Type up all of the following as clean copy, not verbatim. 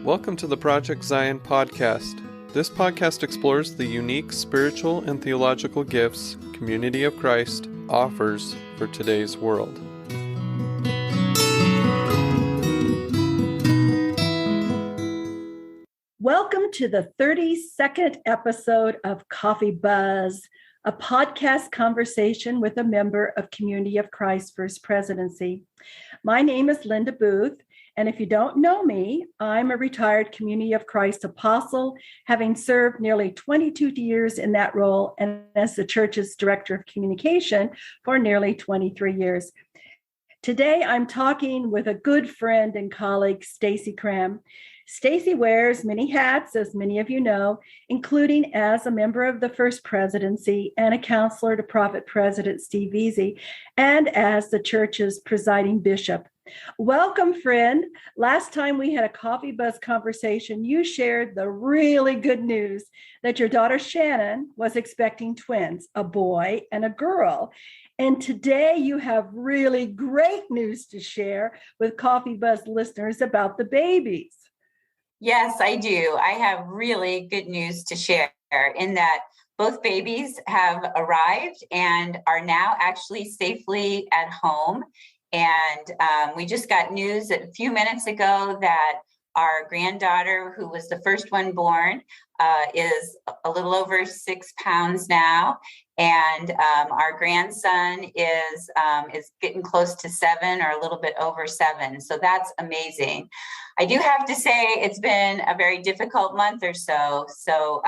Welcome to the Project Zion podcast. This podcast explores the unique spiritual and theological gifts Community of Christ offers for today's world. Welcome to the 32nd episode of Coffee Buzz, a podcast conversation with a member of Community of Christ First Presidency. My name is Linda Booth, and if you don't know me, I'm a retired Community of Christ apostle, having served nearly 22 years in that role and as the church's director of communication for nearly 23 years. Today, I'm talking with a good friend and colleague, Stassi Cramm. Stassi wears many hats, as many of you know, including as a member of the First Presidency and a counselor to Prophet President Steve Easy, and as the church's presiding bishop. Welcome, friend. Last time we had a Coffee Buzz conversation, you shared the really good news that your daughter Shannon was expecting twins, a boy and a girl. And today you have really great news to share with Coffee Buzz listeners about the babies. Yes, I do. I have really good news to share in that both babies have arrived and are now actually safely at home. And we just got news a few minutes ago that our granddaughter, who was the first one born, is a little over 6 pounds now. And our grandson is getting close to 7 or a little bit over 7. So that's amazing. I do have to say it's been a very difficult month or so. So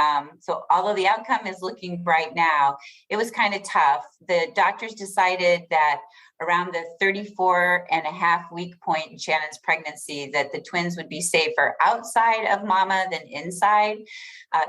although the outcome is looking bright now, it was kind of tough. The doctors decided that around the 34 and a half week point in Shannon's pregnancy, that the twins would be safer outside of mama than inside.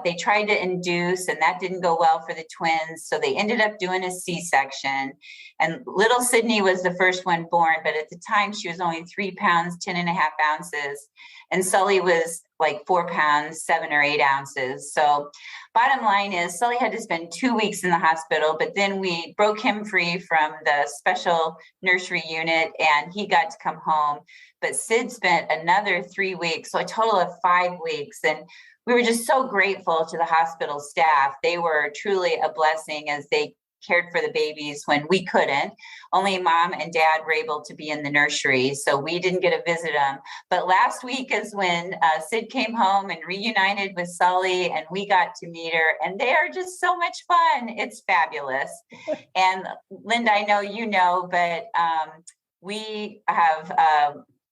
They tried to induce, and that didn't go well for the twins. So they ended up doing a C-section. And little Sydney was the first one born, but at the time she was only 3 pounds, 10 and a half ounces. And Sully was like 4 pounds, 7 or 8 ounces. So bottom line is Sully had to spend 2 weeks in the hospital, but then we broke him free from the special nursery unit and he got to come home. But Sid spent another 3 weeks, so a total of 5 weeks. And we were just so grateful to the hospital staff. They were truly a blessing as they cared for the babies when we couldn't. Only mom and dad were able to be in the nursery, so we didn't get to visit them. But last week is when Sid came home and reunited with Sully, and we got to meet her, and they are just so much fun. It's fabulous. And Linda, I know you know, but we have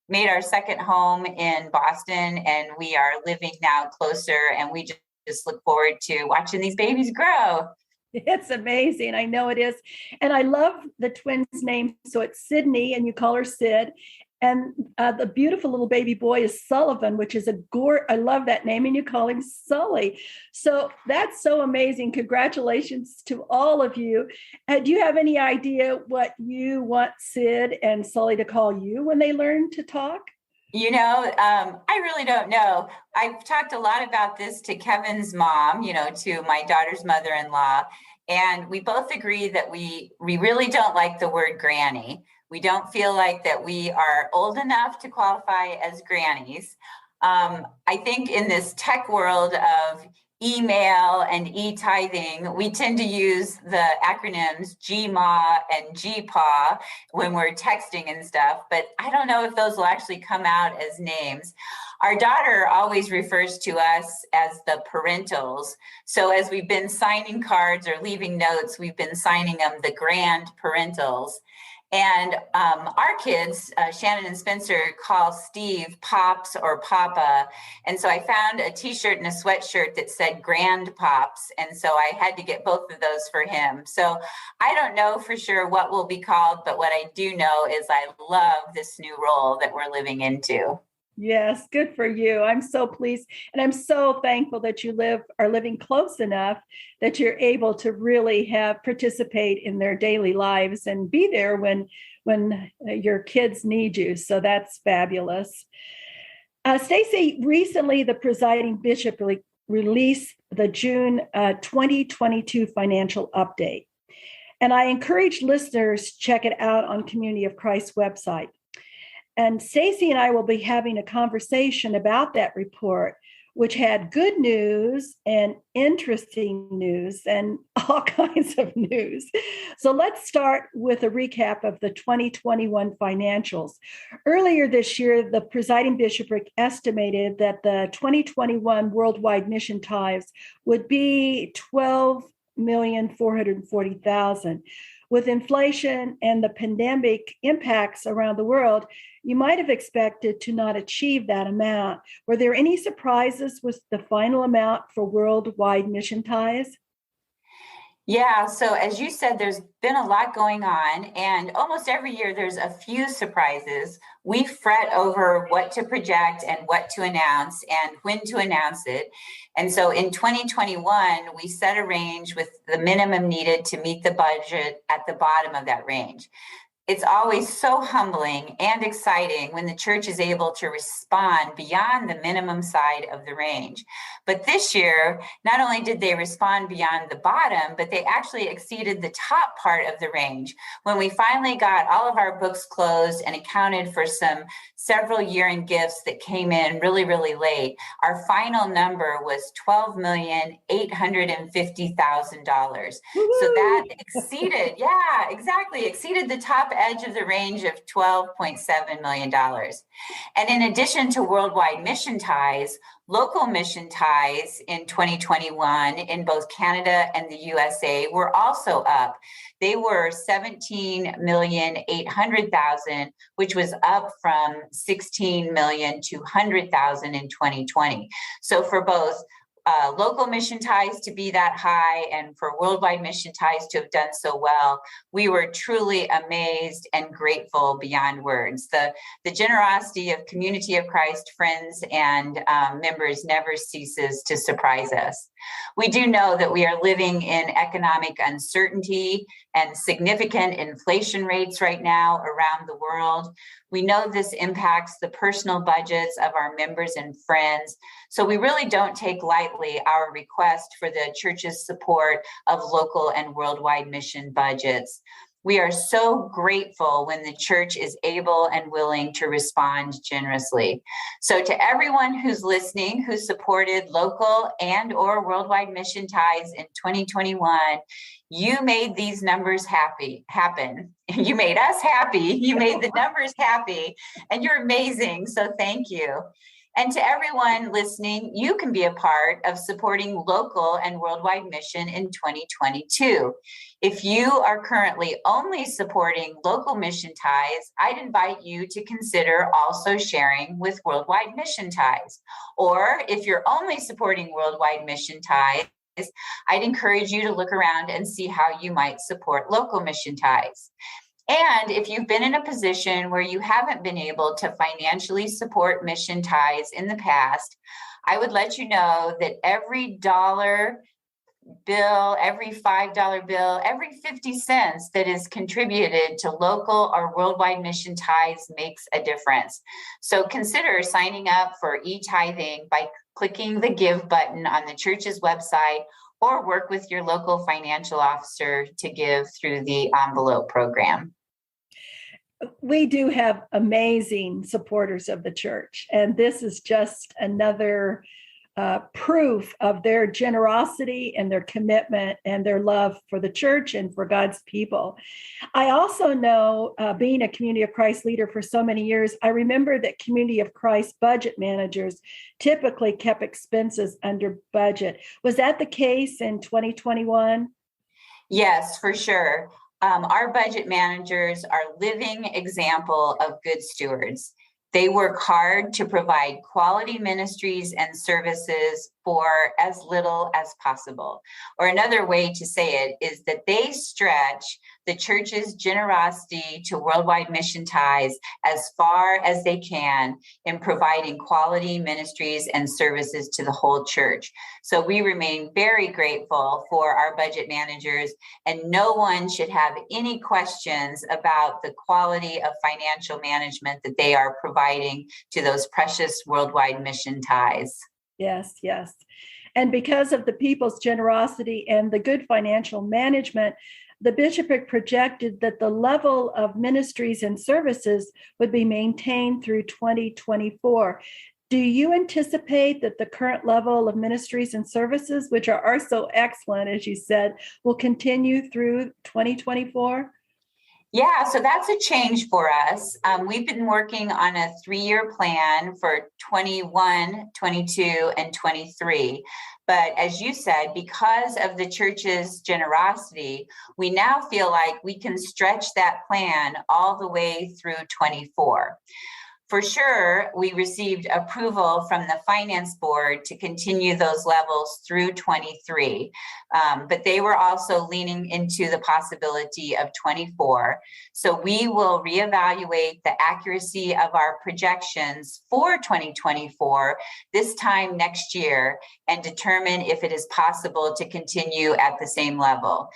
made our second home in Boston, and we are living now closer, and we just look forward to watching these babies grow. It's amazing. I know it is. And I love the twins' name. So it's Sydney, and you call her Sid. And the beautiful little baby boy is Sullivan, which is I love that name. And you call him Sully. So that's so amazing. Congratulations to all of you. Do you have any idea what you want Sid and Sully to call you when they learn to talk? You know, I really don't know. I've talked a lot about this to Kevin's mom, to my daughter's mother-in-law, and we both agree that we really don't like the word granny. We don't feel like that we are old enough to qualify as grannies. I think in this tech world of email and e-tithing, we tend to use the acronyms GMA and GPA when we're texting and stuff, but I don't know if those will actually come out as names. Our daughter always refers to us as the parentals. So as we've been signing cards or leaving notes, we've been signing them the grand parentals. And our kids, Shannon and Spencer, call Steve Pops or Papa. And so I found a t-shirt and a sweatshirt that said Grand Pops. And so I had to get both of those for him. So I don't know for sure what we'll be called, but what I do know is I love this new role that we're living into. Yes, good for you. I'm so pleased. And I'm so thankful that you are living close enough that you're able to really participate in their daily lives and be there when your kids need you. So that's fabulous. Stassi, recently the presiding bishop released the June 2022 financial update. And I encourage listeners to check it out on Community of Christ's website. And Stassi and I will be having a conversation about that report, which had good news and interesting news and all kinds of news. So let's start with a recap of the 2021 financials. Earlier this year, the presiding bishopric estimated that the 2021 worldwide mission tithes would be $12,440,000. With inflation and the pandemic impacts around the world, you might have expected to not achieve that amount. Were there any surprises with the final amount for worldwide mission tithes? Yeah, so as you said, there's been a lot going on, and almost every year there's a few surprises. We fret over what to project and what to announce and when to announce it. And so in 2021, we set a range with the minimum needed to meet the budget at the bottom of that range. It's always so humbling and exciting when the church is able to respond beyond the minimum side of the range. But this year, not only did they respond beyond the bottom, but they actually exceeded the top part of the range. When we finally got all of our books closed and accounted for some several year-end gifts that came in really, really late, our final number was $12,850,000. So that exceeded the top edge of the range of $12.7 million. And in addition to worldwide mission tithes, local mission tithes in 2021 in both Canada and the USA were also up. They were $17,800,000, which was up from $16,200,000 in 2020. So for both local mission tithes to be that high and for worldwide mission tithes to have done so well, we were truly amazed and grateful beyond words. The generosity of Community of Christ friends and members never ceases to surprise us. We do know that we are living in economic uncertainty and significant inflation rates right now around the world. We know this impacts the personal budgets of our members and friends. So we really don't take lightly our request for the church's support of local and worldwide mission budgets. We are so grateful when the church is able and willing to respond generously. So to everyone who's listening, who supported local and or worldwide mission tithes in 2021, you made these numbers happen. You made us happy. You made the numbers happy, and you're amazing. So thank you. And to everyone listening, you can be a part of supporting local and worldwide mission in 2022. If you are currently only supporting local mission tithes, I'd invite you to consider also sharing with worldwide mission tithes. Or if you're only supporting worldwide mission tithes, I'd encourage you to look around and see how you might support local mission tithes. And if you've been in a position where you haven't been able to financially support mission tithes in the past, I would let you know that every dollar bill, every $5 bill, every 50 cents that is contributed to local or worldwide mission tithes makes a difference. So consider signing up for e-tithing by clicking the Give button on the church's website, or work with your local financial officer to give through the envelope program. We do have amazing supporters of the church, and this is just another proof of their generosity and their commitment and their love for the church and for God's people. I also know, being a Community of Christ leader for so many years, I remember that Community of Christ budget managers typically kept expenses under budget. Was that the case in 2021? Yes, for sure. Our budget managers are living example of good stewards. They work hard to provide quality ministries and services for as little as possible. Or another way to say it is that they stretch the church's generosity to worldwide mission tithes as far as they can in providing quality ministries and services to the whole church. So we remain very grateful for our budget managers, and no one should have any questions about the quality of financial management that they are providing to those precious worldwide mission tithes. Yes, yes. And because of the people's generosity and the good financial management, the bishopric projected that the level of ministries and services would be maintained through 2024. Do you anticipate that the current level of ministries and services, which are so excellent, as you said, will continue through 2024? Yeah, so that's a change for us. We've been working on a 3-year plan for 21, 22, and 23. But as you said, because of the church's generosity, we now feel like we can stretch that plan all the way through 24. For sure, we received approval from the finance board to continue those levels through 23, but they were also leaning into the possibility of 24. So we will reevaluate the accuracy of our projections for 2024 this time next year and determine if it is possible to continue at the same level.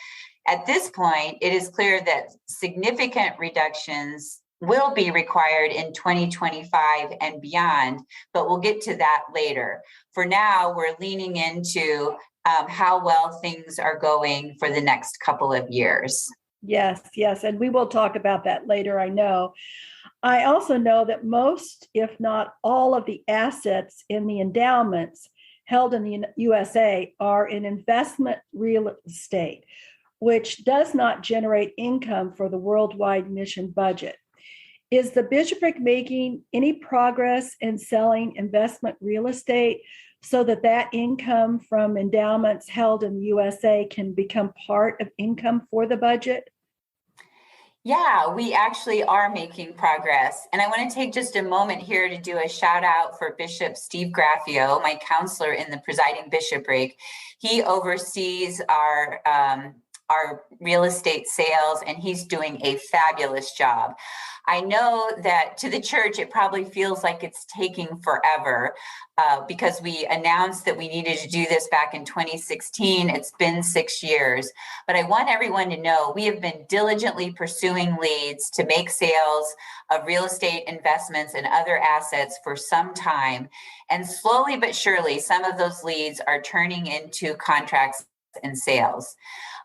At this point, it is clear that significant reductions will be required in 2025 and beyond, but we'll get to that later. For now, we're leaning into how well things are going for the next couple of years. Yes, and we will talk about that later, I know. I also know that most, if not all, of the assets in the endowments held in the USA are in investment real estate, which does not generate income for the worldwide mission budget. Is the bishopric making any progress in selling investment real estate so that that income from endowments held in the USA can become part of income for the budget? Yeah, we actually are making progress. And I want to take just a moment here to do a shout out for Bishop Steve Graffio, my counselor in the presiding bishopric. He oversees our real estate sales, and he's doing a fabulous job. I know that to the church, it probably feels like it's taking forever because we announced that we needed to do this back in 2016. It's been 6 years, but I want everyone to know we have been diligently pursuing leads to make sales of real estate investments and other assets for some time. And slowly but surely, some of those leads are turning into contracts and sales.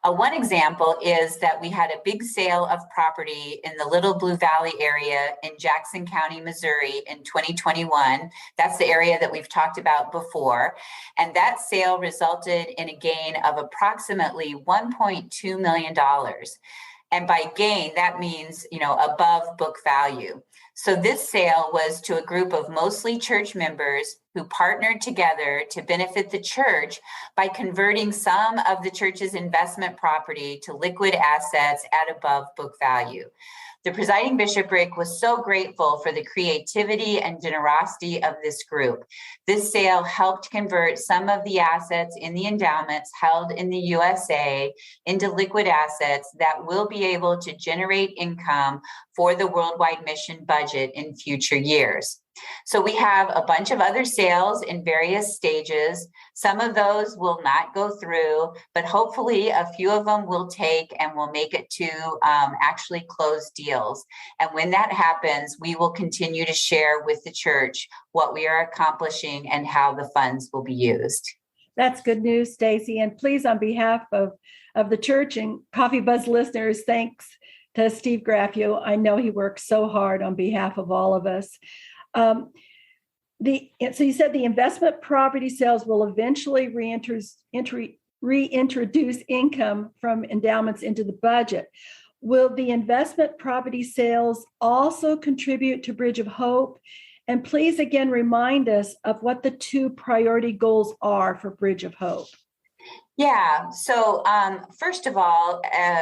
One example is that we had a big sale of property in the Little Blue Valley area in Jackson County, Missouri in 2021. That's the area that we've talked about before. And that sale resulted in a gain of approximately $1.2 million. And by gain, that means, above book value. So this sale was to a group of mostly church members who partnered together to benefit the church by converting some of the church's investment property to liquid assets at above book value. The presiding bishopric was so grateful for the creativity and generosity of this group. This sale helped convert some of the assets in the endowments held in the USA into liquid assets that will be able to generate income for the worldwide mission budget in future years. So we have a bunch of other sales in various stages. Some of those will not go through, but hopefully a few of them will take and will make it to actually close deals. And when that happens, we will continue to share with the church what we are accomplishing and how the funds will be used. That's good news, Stassi. And please, on behalf of the church and Coffee Buzz listeners, thanks to Steve Graffio. I know he works so hard on behalf of all of us. So you said the investment property sales will eventually reintroduce income from endowments into the budget. Will the investment property sales also contribute to Bridge of Hope? And please again remind us of what the 2 priority goals are for Bridge of Hope. Yeah, so first of all,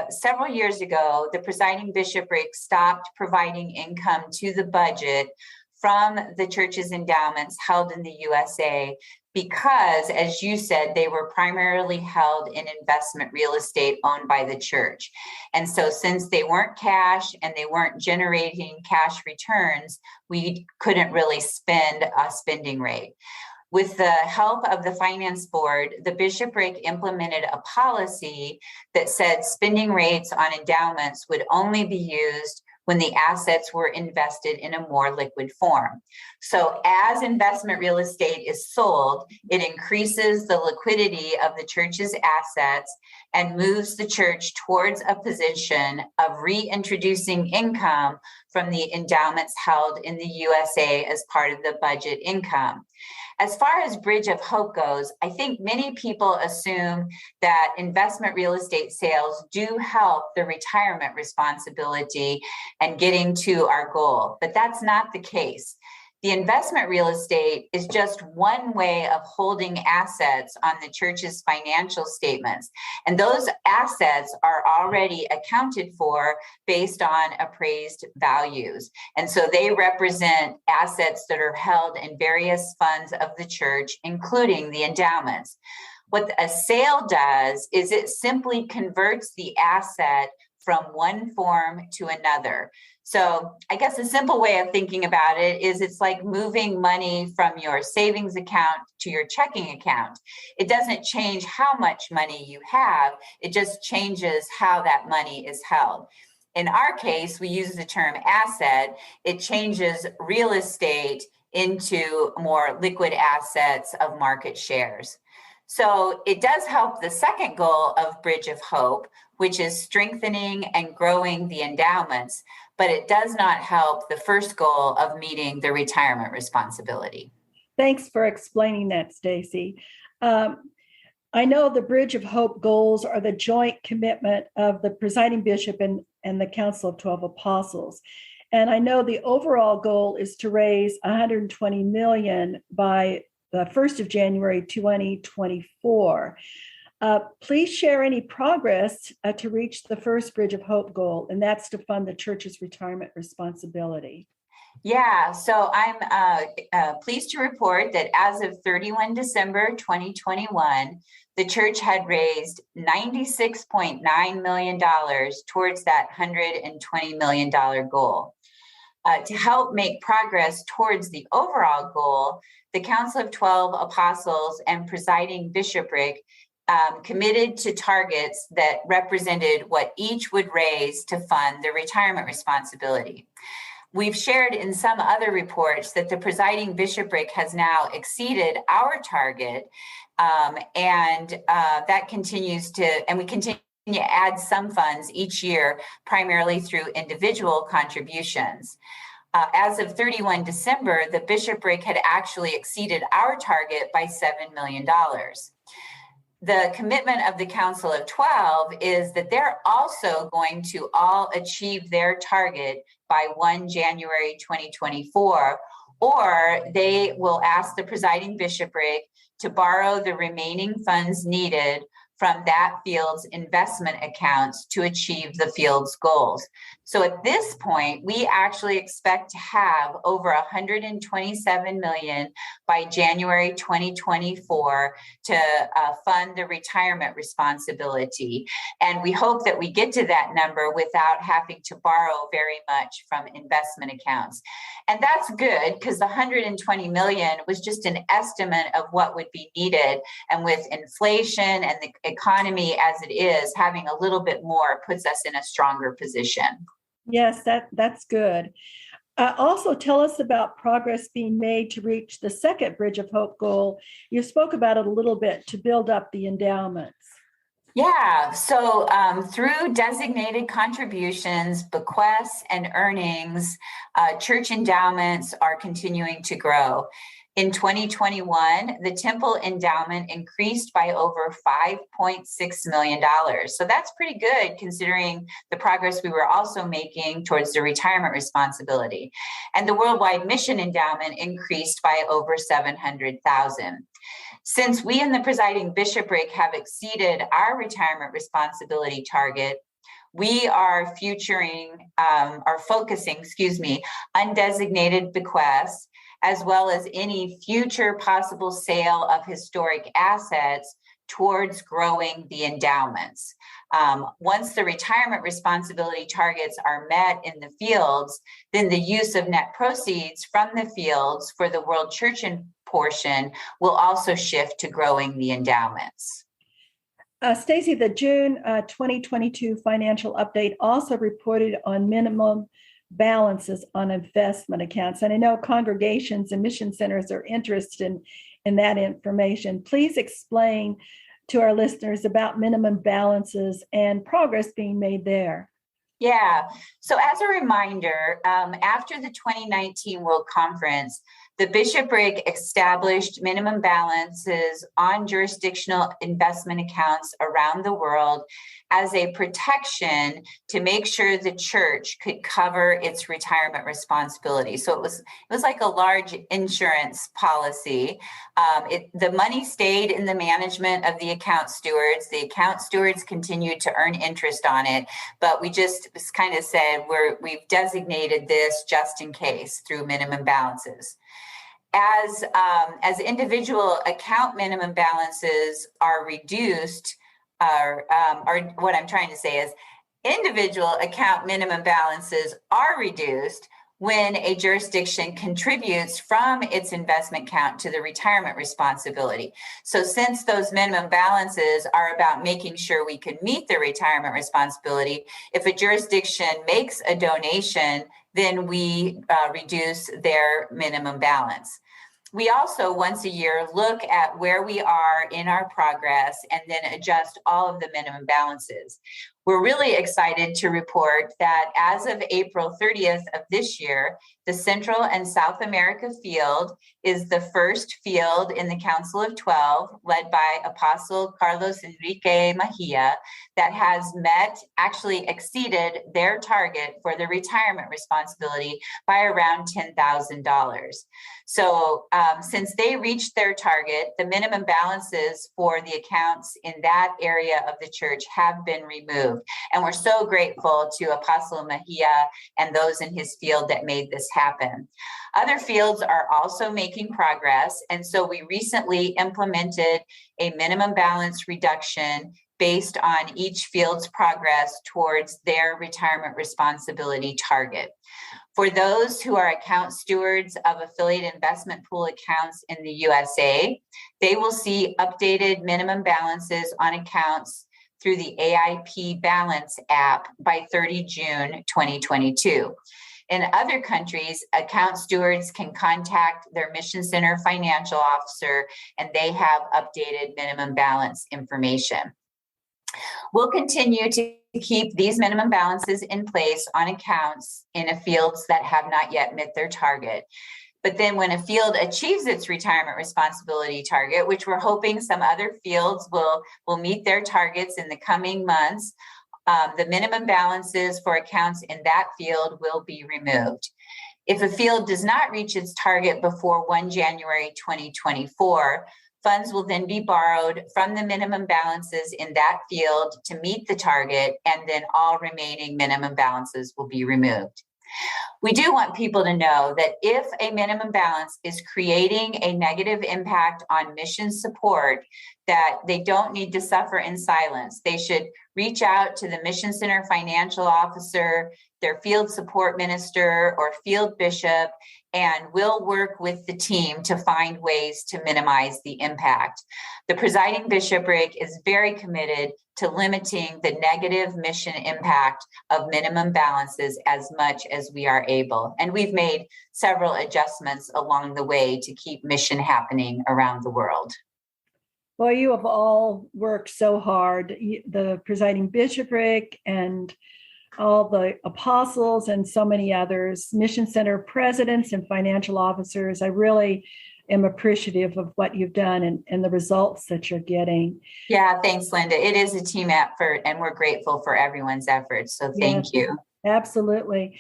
several years ago, the presiding bishopric stopped providing income to the budget from the church's endowments held in the USA because, as you said, they were primarily held in investment real estate owned by the church. And so since they weren't cash and they weren't generating cash returns, we couldn't really spend a spending rate. With the help of the finance board, the bishopric implemented a policy that said spending rates on endowments would only be used when the assets were invested in a more liquid form. So as investment real estate is sold, it increases the liquidity of the church's assets and moves the church towards a position of reintroducing income from the endowments held in the USA as part of the budget income. As far as Bridge of Hope goes, I think many people assume that investment real estate sales do help the retirement responsibility and getting to our goal, but that's not the case. The investment real estate is just one way of holding assets on the church's financial statements. And those assets are already accounted for based on appraised values. And so they represent assets that are held in various funds of the church, including the endowments. What a sale does is it simply converts the asset from one form to another. So I guess a simple way of thinking about it is it's like moving money from your savings account to your checking account. It doesn't change how much money you have, it just changes how that money is held. In our case, we use the term asset. It changes real estate into more liquid assets of market shares. So it does help the second goal of Bridge of Hope, which is strengthening and growing the endowments, but it does not help the first goal of meeting the retirement responsibility. Thanks for explaining that, Stassi. I know the Bridge of Hope goals are the joint commitment of the presiding bishop and the Council of 12 Apostles. And I know the overall goal is to raise $120 million by the 1st of January, 2024. Please share any progress to reach the first Bridge of Hope goal, and that's to fund the church's retirement responsibility. Yeah, so I'm pleased to report that as of 31 December 2021, the church had raised $96.9 million towards that $120 million goal. To help make progress towards the overall goal, the Council of 12 Apostles and presiding bishopric committed to targets that represented what each would raise to fund the retirement responsibility. We've shared in some other reports that the presiding bishopric has now exceeded our target, and that continues to, and we continue to add some funds each year, primarily through individual contributions. As of 31 December, the bishopric had actually exceeded our target by $7 million. The commitment of the Council of 12 is that they're also going to all achieve their target by 1 January 2024, or they will ask the presiding bishopric to borrow the remaining funds needed from that field's investment accounts to achieve the field's goals. So at this point, we actually expect to have over $127 million by January 2024 to fund the retirement responsibility. And we hope that we get to that number without having to borrow very much from investment accounts. And that's good because the $120 million was just an estimate of what would be needed. And with inflation and the economy as it is, having a little bit more puts us in a stronger position. Yes, that's good. Also, tell us about progress being made to reach the second Bridge of Hope goal. You spoke about it a little bit, to build up the endowments. Yeah, so through designated contributions, bequests, and earnings, church endowments are continuing to grow. In 2021, the temple endowment increased by over $5.6 million. So that's pretty good considering the progress we were also making towards the retirement responsibility. And the worldwide mission endowment increased by over $700,000. Since we in the presiding bishopric have exceeded our retirement responsibility target, we are focusing, undesignated bequests, as well as any future possible sale of historic assets towards growing the endowments. Once the retirement responsibility targets are met in the fields, then the use of net proceeds from the fields for the world church portion will also shift to growing the endowments. Stassi, the June 2022 financial update also reported on minimum balances on investment accounts. And I know congregations and mission centers are interested in that information. Please explain to our listeners about minimum balances and progress being made there. Yeah. So as a reminder, after the 2019 World Conference, the bishopric established minimum balances on jurisdictional investment accounts around the world as a protection to make sure the church could cover its retirement responsibility. So it was like a large insurance policy. The money stayed in the management of the account stewards. The account stewards continued to earn interest on it, but we just kind of said we've designated this just in case through minimum balances. As individual account minimum balances are reduced, or what I'm trying to say is individual account minimum balances are reduced when a jurisdiction contributes from its investment account to the retirement responsibility. So since those minimum balances are about making sure we can meet the retirement responsibility, if a jurisdiction makes a donation, then we reduce their minimum balance. We also, once a year, look at where we are in our progress and then adjust all of the minimum balances. We're really excited to report that as of April 30th of this year, the Central and South America field is the first field in the Council of 12, led by Apostle Carlos Enrique Mejia, that has actually exceeded their target for the retirement responsibility by around $10,000. So since they reached their target, the minimum balances for the accounts in that area of the church have been removed. And we're so grateful to Apostle Mejia and those in his field that made this happen. Other fields are also making progress. And so we recently implemented a minimum balance reduction based on each field's progress towards their retirement responsibility target. For those who are account stewards of affiliate investment pool accounts in the USA, they will see updated minimum balances on accounts through the AIP Balance app by 30 June 2022. In other countries, account stewards can contact their Mission Center financial officer, and they have updated minimum balance information. We'll continue to keep these minimum balances in place on accounts in fields that have not yet met their target. But then when a field achieves its retirement responsibility target, which we're hoping some other fields will meet their targets in the coming months, the minimum balances for accounts in that field will be removed. If a field does not reach its target before 1 January 2024, funds will then be borrowed from the minimum balances in that field to meet the target, and then all remaining minimum balances will be removed. We do want people to know that if a minimum balance is creating a negative impact on mission support, that they don't need to suffer in silence. They should reach out to the Mission Center financial officer, their field support minister, or field bishop, and we'll work with the team to find ways to minimize the impact. The presiding bishopric is very committed to limiting the negative mission impact of minimum balances as much as we are able. And we've made several adjustments along the way to keep mission happening around the world. Well, you have all worked so hard, the presiding bishopric and all the apostles and so many others, Mission Center presidents and financial officers. I really am appreciative of what you've done and the results that you're getting. Yeah, thanks, Linda. It is a team effort, and we're grateful for everyone's efforts. So thank you. Absolutely.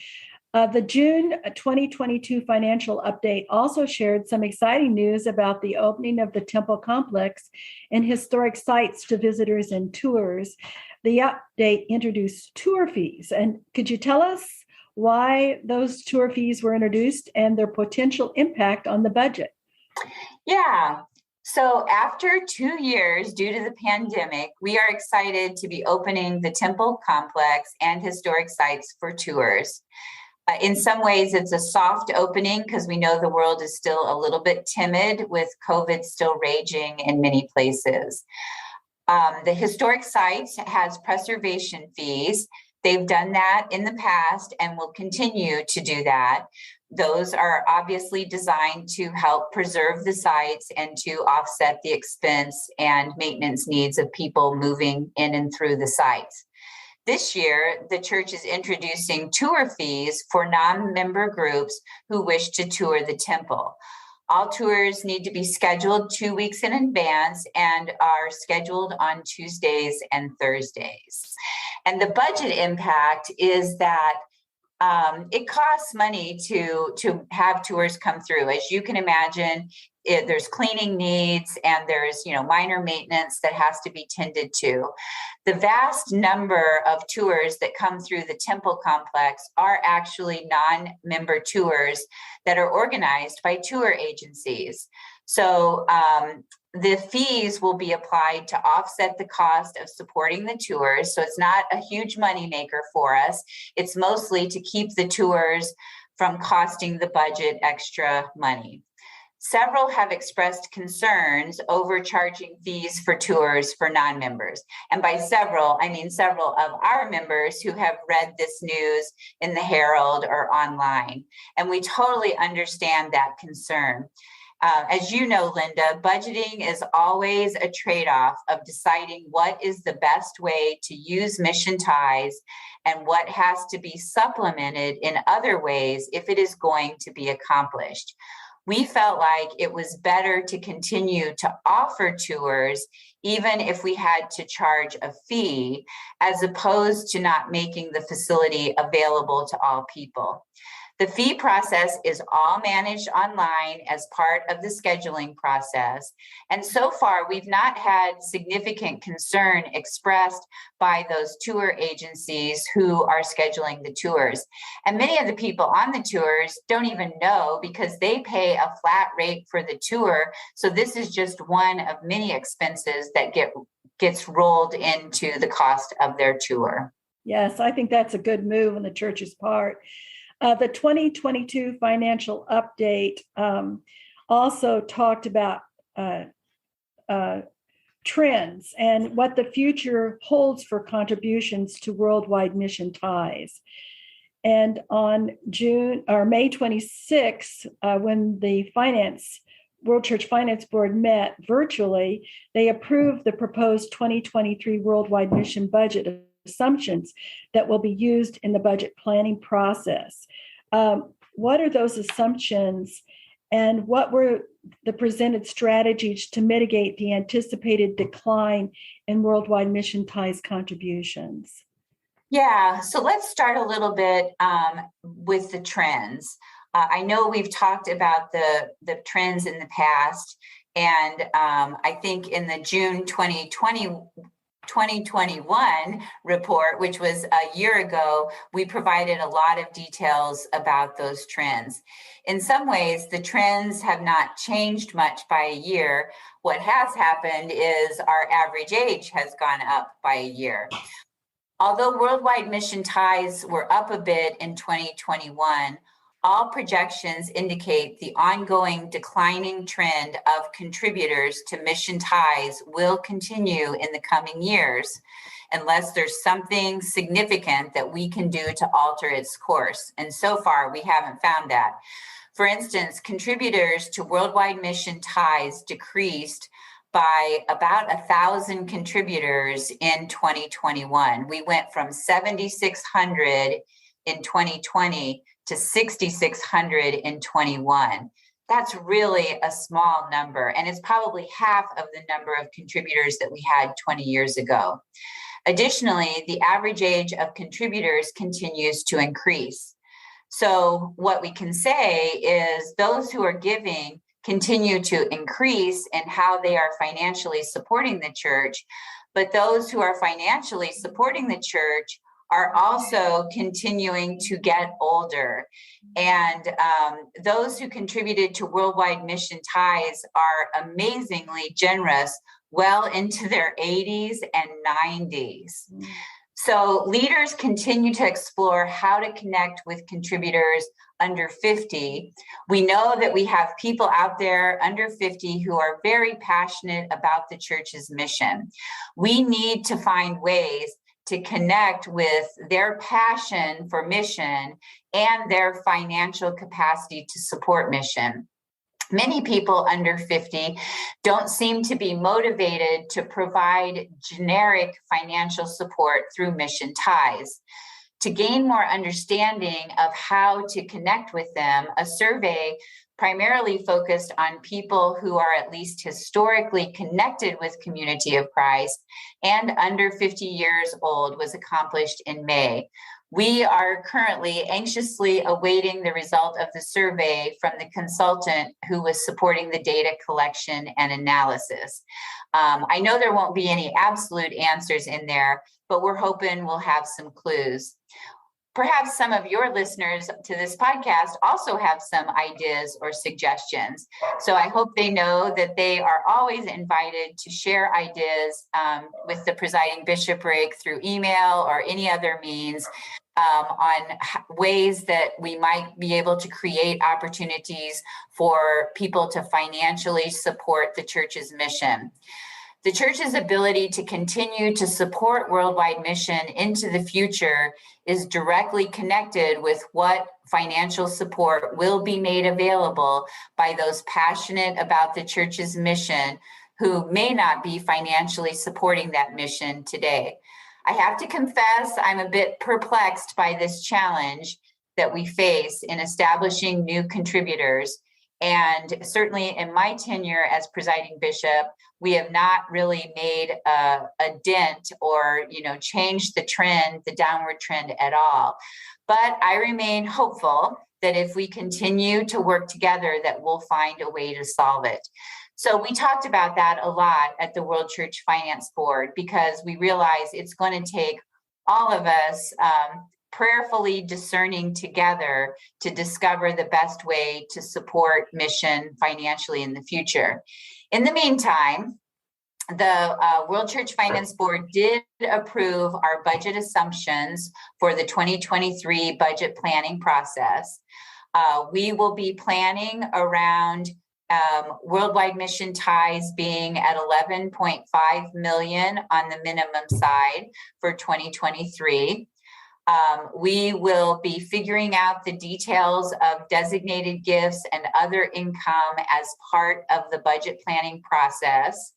The June 2022 financial update also shared some exciting news about the opening of the temple complex and historic sites to visitors and tours. The update introduced tour fees. And could you tell us why those tour fees were introduced and their potential impact on the budget? Yeah. So after 2 years due to the pandemic, we are excited to be opening the temple complex and historic sites for tours. In some ways, it's a soft opening because we know the world is still a little bit timid with COVID still raging in many places. The historic sites has preservation fees They've done that in the past and will continue to do that. Those are obviously designed to help preserve the sites and to offset the expense and maintenance needs of people moving in and through the sites. This year, the church is introducing tour fees for non-member groups who wish to tour the temple. All tours need to be scheduled 2 weeks in advance and are scheduled on Tuesdays and Thursdays. And the budget impact is that it costs money to have tours come through. As you can imagine, there's cleaning needs and there's minor maintenance that has to be tended to. The vast number of tours that come through the temple complex are actually non-member tours that are organized by tour agencies. So the fees will be applied to offset the cost of supporting the tours. So it's not a huge moneymaker for us. It's mostly to keep the tours from costing the budget extra money. Several have expressed concerns over charging fees for tours for non-members. And by several, I mean several of our members who have read this news in the Herald or online. And we totally understand that concern. As you know, Linda, budgeting is always a trade-off of deciding what is the best way to use mission ties and what has to be supplemented in other ways if it is going to be accomplished. We felt like it was better to continue to offer tours, even if we had to charge a fee, as opposed to not making the facility available to all people. The fee process is all managed online as part of the scheduling process. And so far, we've not had significant concern expressed by those tour agencies who are scheduling the tours. And many of the people on the tours don't even know because they pay a flat rate for the tour. So this is just one of many expenses that gets rolled into the cost of their tour. Yes, I think that's a good move on the church's part. The 2022 financial update also talked about trends and what the future holds for contributions to worldwide mission ties. And on May 26, when the World Church Finance Board met virtually, they approved the proposed 2023 worldwide mission budget assumptions that will be used in the budget planning process. What are those assumptions, and what were the presented strategies to mitigate the anticipated decline in worldwide mission ties contributions? Yeah, so let's start a little bit with the trends. I know we've talked about the trends in the past, and I think in the June 2021 report, which was a year ago, we provided a lot of details about those trends. In some ways, the trends have not changed much by a year. What has happened is our average age has gone up by a year. Although worldwide mission ties were up a bit in 2021, all projections indicate the ongoing declining trend of contributors to mission ties will continue in the coming years, unless there's something significant that we can do to alter its course. And so far, we haven't found that. For instance, contributors to worldwide mission ties decreased by about 1,000 contributors in 2021. We went from 7,600 in 2020 to 6,600 in 21. That's really a small number, and it's probably half of the number of contributors that we had 20 years ago. Additionally, the average age of contributors continues to increase. So what we can say is those who are giving continue to increase in how they are financially supporting the church, but those who are financially supporting the church are also continuing to get older. And those who contributed to worldwide mission ties are amazingly generous, well into their 80s and 90s. So leaders continue to explore how to connect with contributors under 50. We know that we have people out there under 50 who are very passionate about the church's mission. We need to find ways to connect with their passion for mission and their financial capacity to support mission. Many people under 50 don't seem to be motivated to provide generic financial support through mission ties. To gain more understanding of how to connect with them, a survey primarily focused on people who are at least historically connected with Community of Christ and under 50 years old was accomplished in May. We are currently anxiously awaiting the result of the survey from the consultant who was supporting the data collection and analysis. I know there won't be any absolute answers in there, but we're hoping we'll have some clues. Perhaps some of your listeners to this podcast also have some ideas or suggestions. So I hope they know that they are always invited to share ideas with the presiding bishopric through email or any other means on ways that we might be able to create opportunities for people to financially support the church's mission. The church's ability to continue to support worldwide mission into the future is directly connected with what financial support will be made available by those passionate about the church's mission who may not be financially supporting that mission today. I have to confess, I'm a bit perplexed by this challenge that we face in establishing new contributors. And certainly in my tenure as presiding bishop, we have not really made a dent or, changed the trend, the downward trend at all. But I remain hopeful that if we continue to work together, that we'll find a way to solve it. So we talked about that a lot at the World Church Finance Board because we realize it's going to take all of us prayerfully discerning together to discover the best way to support mission financially in the future. In the meantime, the World Church Finance Board did approve our budget assumptions for the 2023 budget planning process. We will be planning around worldwide mission ties being at 11.5 million on the minimum side for 2023. We will be figuring out the details of designated gifts and other income as part of the budget planning process.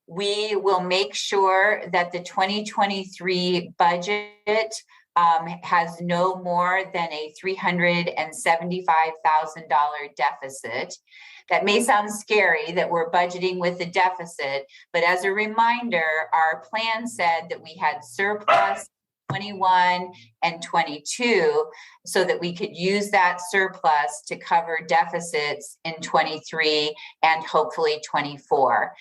We will make sure that the 2023 budget has no more than a $375,000 deficit. That may sound scary that we're budgeting with a deficit, but as a reminder, our plan said that we had surplus 21 and 22 so that we could use that surplus to cover deficits in 23 and hopefully 24.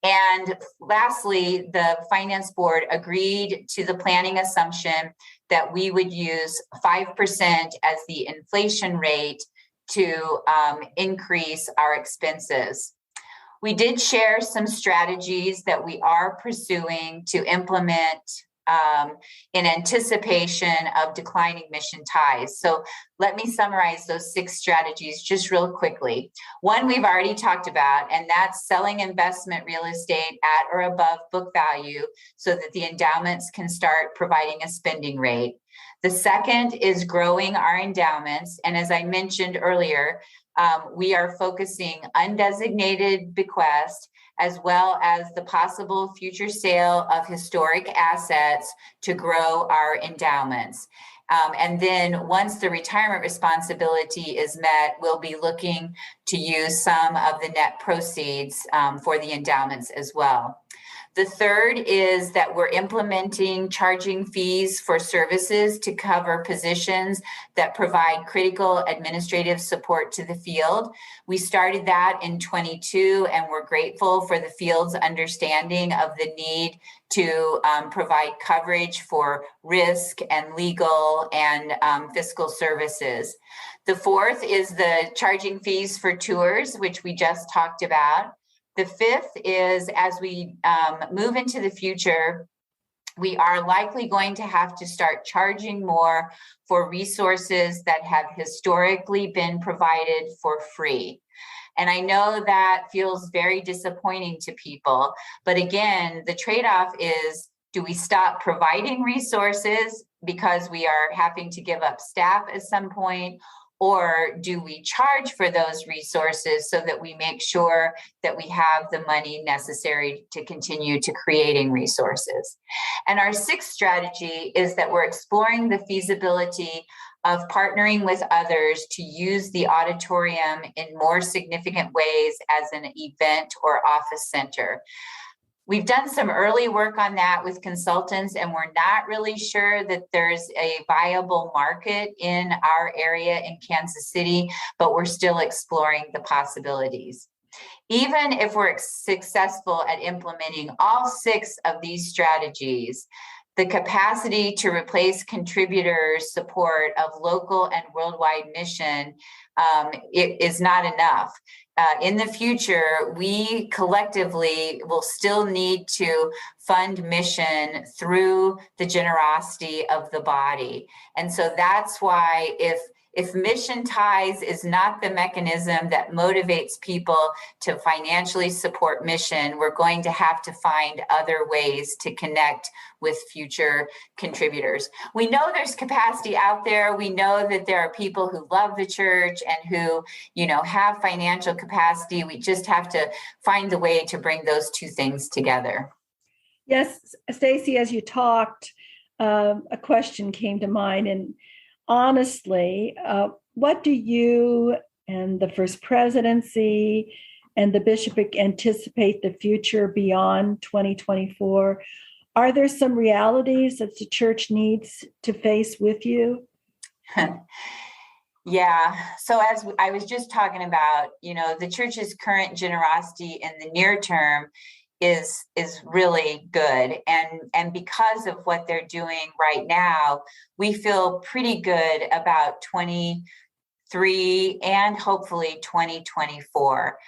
And lastly, the Finance Board agreed to the planning assumption that we would use 5% as the inflation rate to increase our expenses. We did share some strategies that we are pursuing to implement in anticipation of declining mission ties. So let me summarize those 6 strategies just real quickly. One we've already talked about, and that's selling investment real estate at or above book value so that the endowments can start providing a spending rate. The second is growing our endowments. And as I mentioned earlier, we are focusing undesignated bequest as well as the possible future sale of historic assets to grow our endowments. And then once the retirement responsibility is met, we'll be looking to use some of the net proceeds for the endowments as well. The third is that we're implementing charging fees for services to cover positions that provide critical administrative support to the field. We started that in 22, and we're grateful for the field's understanding of the need to provide coverage for risk and legal and fiscal services. The fourth is the charging fees for tours, which we just talked about. The fifth is as we move into the future, we are likely going to have to start charging more for resources that have historically been provided for free. And I know that feels very disappointing to people, but again, the trade-off is Do we stop providing resources because we are having to give up staff at some point? Or do we charge for those resources so that we make sure that we have the money necessary to continue to creating resources? And our sixth strategy is that we're exploring the feasibility of partnering with others to use the auditorium in more significant ways as an event or office center. We've done some early work on that with consultants, and we're not really sure that there's a viable market in our area in Kansas City, but we're still exploring the possibilities. Even if we're successful at implementing all six of these strategies, the capacity to replace contributors' support of local and worldwide mission it is not enough. In the future, we collectively will still need to fund mission through the generosity of the body. And so that's why if mission ties is not the mechanism that motivates people to financially support mission, we're going to have to find other ways to connect with future contributors. We know there's capacity out there. We know that there are people who love the church and who, have financial capacity. We just have to find the way to bring those two things together. Yes, Stassi, as you talked, a question came to mind, and honestly, what do you and the First Presidency and the bishopric anticipate the future beyond 2024? Are there some realities that the church needs to face with you? Yeah. So as I was just talking about, the church's current generosity in the near term is really good. And because of what they're doing right now, we feel pretty good about 23 and hopefully 2024.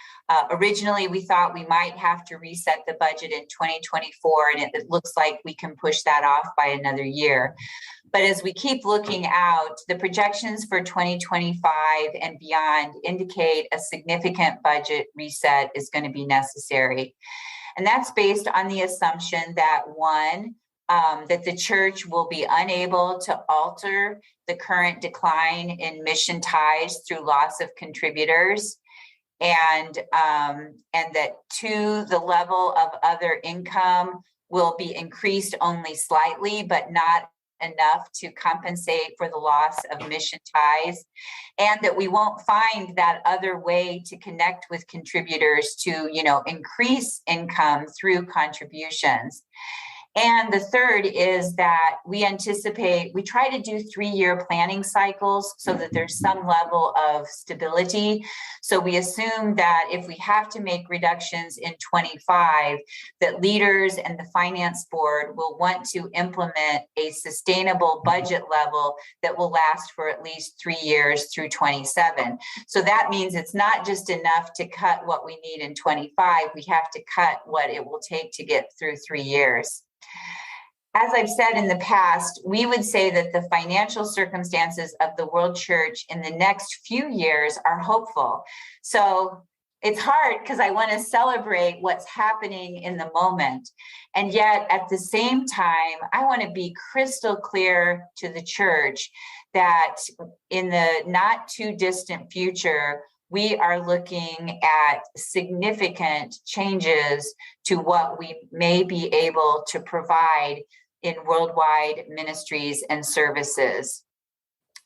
Originally, we thought we might have to reset the budget in 2024, and it looks like we can push that off by another year. But as we keep looking out, the projections for 2025 and beyond indicate a significant budget reset is going to be necessary. And that's based on the assumption that that the church will be unable to alter the current decline in mission ties through loss of contributors, and that two, the level of other income will be increased only slightly, but not enough to compensate for the loss of mission ties, and that we won't find that other way to connect with contributors to, increase income through contributions. And the third is that we try to do 3-year planning cycles so that there's some level of stability. So we assume that if we have to make reductions in 25, that leaders and the finance board will want to implement a sustainable budget level that will last for at least 3 years through 27. So that means it's not just enough to cut what we need in 25, we have to cut what it will take to get through 3 years. As I've said in the past, we would say that the financial circumstances of the world church in the next few years are hopeful. So it's hard because I want to celebrate what's happening in the moment. And yet at the same time, I want to be crystal clear to the church that in the not too distant future, we are looking at significant changes to what we may be able to provide in worldwide ministries and services.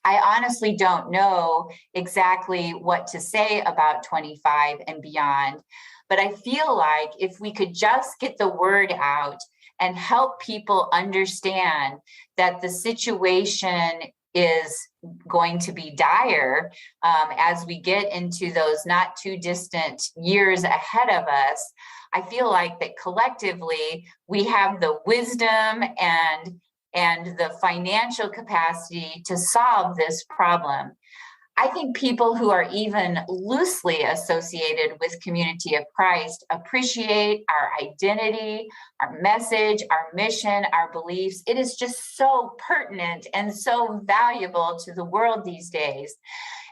I honestly don't know exactly what to say about 25 and beyond, but I feel like if we could just get the word out and help people understand that the situation is going to be dire as we get into those not too distant years ahead of us, I feel like that collectively we have the wisdom and the financial capacity to solve this problem. I think people who are even loosely associated with Community of Christ appreciate our identity, our message, our mission, our beliefs. It is just so pertinent and so valuable to the world these days.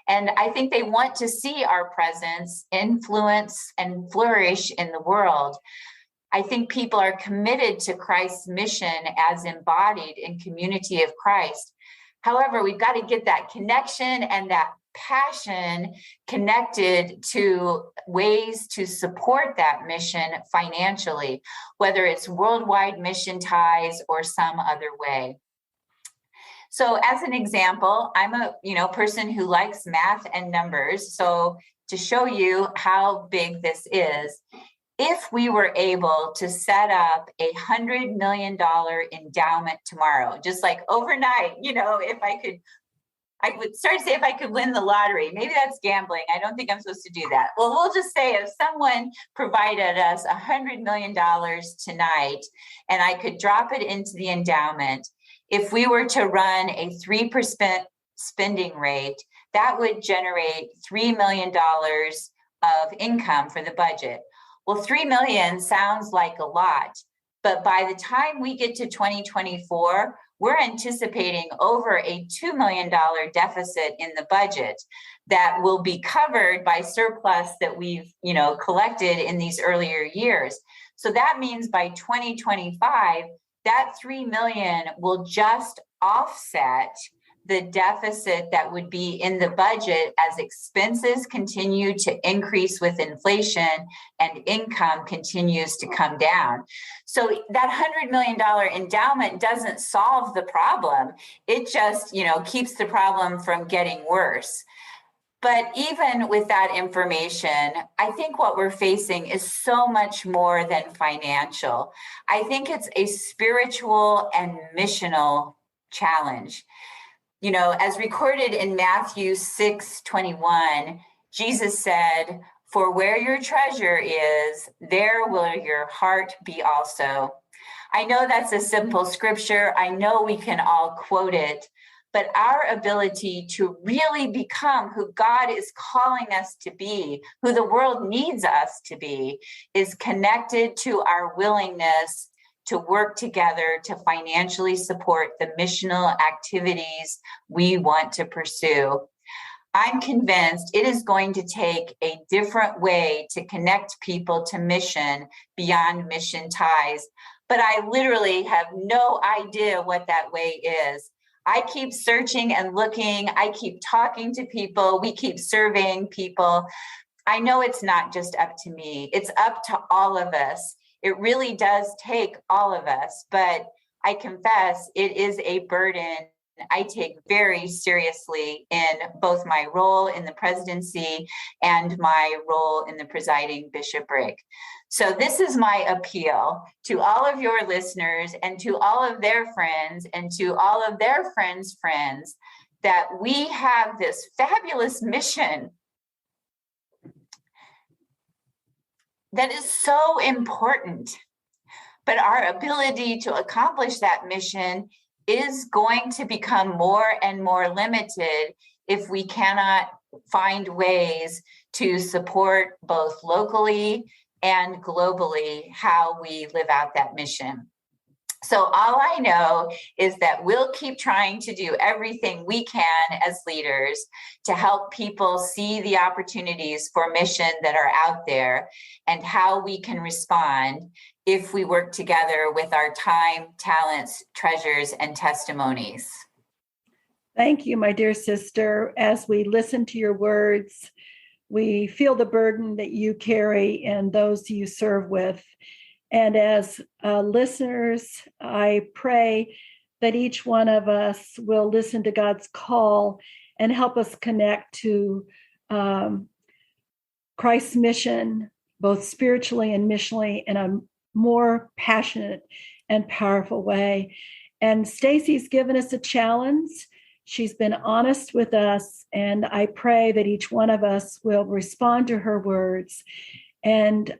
And I think they want to see our presence influence and flourish in the world. I think people are committed to Christ's mission as embodied in community of Christ. However, we've got to get that connection and that passion connected to ways to support that mission financially, whether it's worldwide mission ties or some other way. So as an example, I'm a person who likes math and numbers. So to show you how big this is, if we were able to set up $100 million endowment tomorrow, just like overnight, if I would start to say if I could win the lottery. Maybe that's gambling. I don't think I'm supposed to do that. Well, we'll just say if someone provided us $100 million tonight and I could drop it into the endowment, if we were to run a 3% spending rate, that would generate $3 million of income for the budget. Well, 3 million sounds like a lot, but by the time we get to 2024, we're anticipating over a $2 million deficit in the budget that will be covered by surplus that we've, collected in these earlier years. So that means by 2025, that 3 million will just offset the deficit that would be in the budget as expenses continue to increase with inflation and income continues to come down. So that $100 million endowment doesn't solve the problem. It just, keeps the problem from getting worse. But even with that information, I think what we're facing is so much more than financial. I think it's a spiritual and missional challenge. As recorded in Matthew 6:21, Jesus said, "For where your treasure is, there will your heart be also." I know that's a simple scripture. I know we can all quote it, but our ability to really become who God is calling us to be, who the world needs us to be, is connected to our willingness to work together to financially support the missional activities we want to pursue. I'm convinced it is going to take a different way to connect people to mission beyond mission ties, but I literally have no idea what that way is. I keep searching and looking. I keep talking to people. We keep surveying people. I know it's not just up to me. It's up to all of us. It really does take all of us, but I confess it is a burden I take very seriously in both my role in the presidency and my role in the presiding bishopric. So this is my appeal to all of your listeners and to all of their friends and to all of their friends' friends, that we have this fabulous mission that is so important, but our ability to accomplish that mission is going to become more and more limited if we cannot find ways to support both locally and globally how we live out that mission. So all I know is that we'll keep trying to do everything we can as leaders to help people see the opportunities for mission that are out there and how we can respond if we work together with our time, talents, treasures, and testimonies. Thank you, my dear sister. As we listen to your words, we feel the burden that you carry and those you serve with. And as listeners, I pray that each one of us will listen to God's call and help us connect to Christ's mission, both spiritually and missionally, in a more passionate and powerful way. And Stassi's given us a challenge. She's been honest with us, and I pray that each one of us will respond to her words and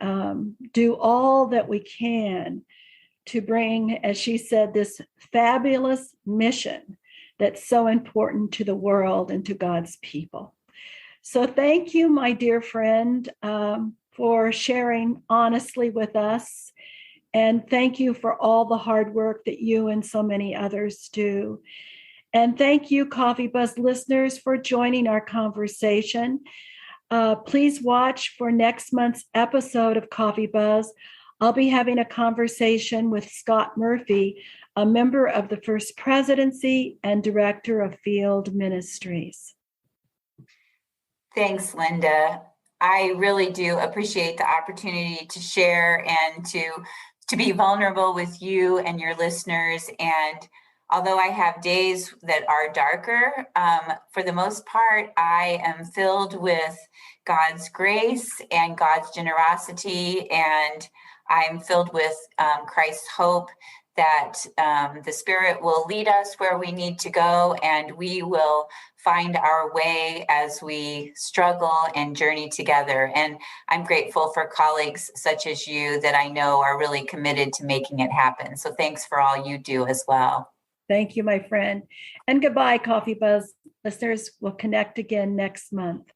do all that we can to bring, as she said, this fabulous mission that's so important to the world and to God's people. So thank you, my dear friend, for sharing honestly with us. And thank you for all the hard work that you and so many others do. And thank you, Coffee Buzz listeners, for joining our conversation. Please watch for next month's episode of Coffee Buzz I'll be having a conversation with Scott Murphy, a member of the First Presidency and Director of Field Ministries. Thanks, Linda. I really do appreciate the opportunity to share and to be vulnerable with you and your listeners. And although I have days that are darker, for the most part, I am filled with God's grace and God's generosity, and I'm filled with Christ's hope that the Spirit will lead us where we need to go, and we will find our way as we struggle and journey together. And I'm grateful for colleagues such as you that I know are really committed to making it happen. So thanks for all you do as well. Thank you, my friend. And goodbye, Coffee Buzz listeners. We'll connect again next month.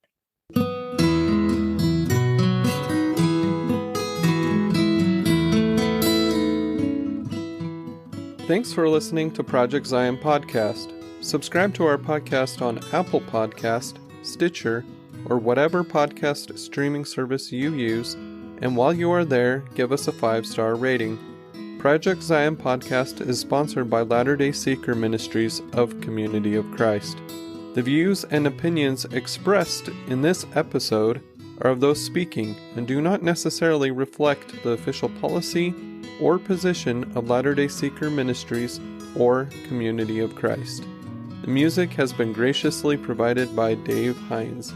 Thanks for listening to Project Zion Podcast. Subscribe to our podcast on Apple Podcast, Stitcher, or whatever podcast streaming service you use, and while you are there, give us a 5-star rating. Project Zion Podcast is sponsored by Latter-day Seeker Ministries of Community of Christ. The views and opinions expressed in this episode are of those speaking and do not necessarily reflect the official policy or position of Latter-day Seeker Ministries or Community of Christ. The music has been graciously provided by Dave Hines.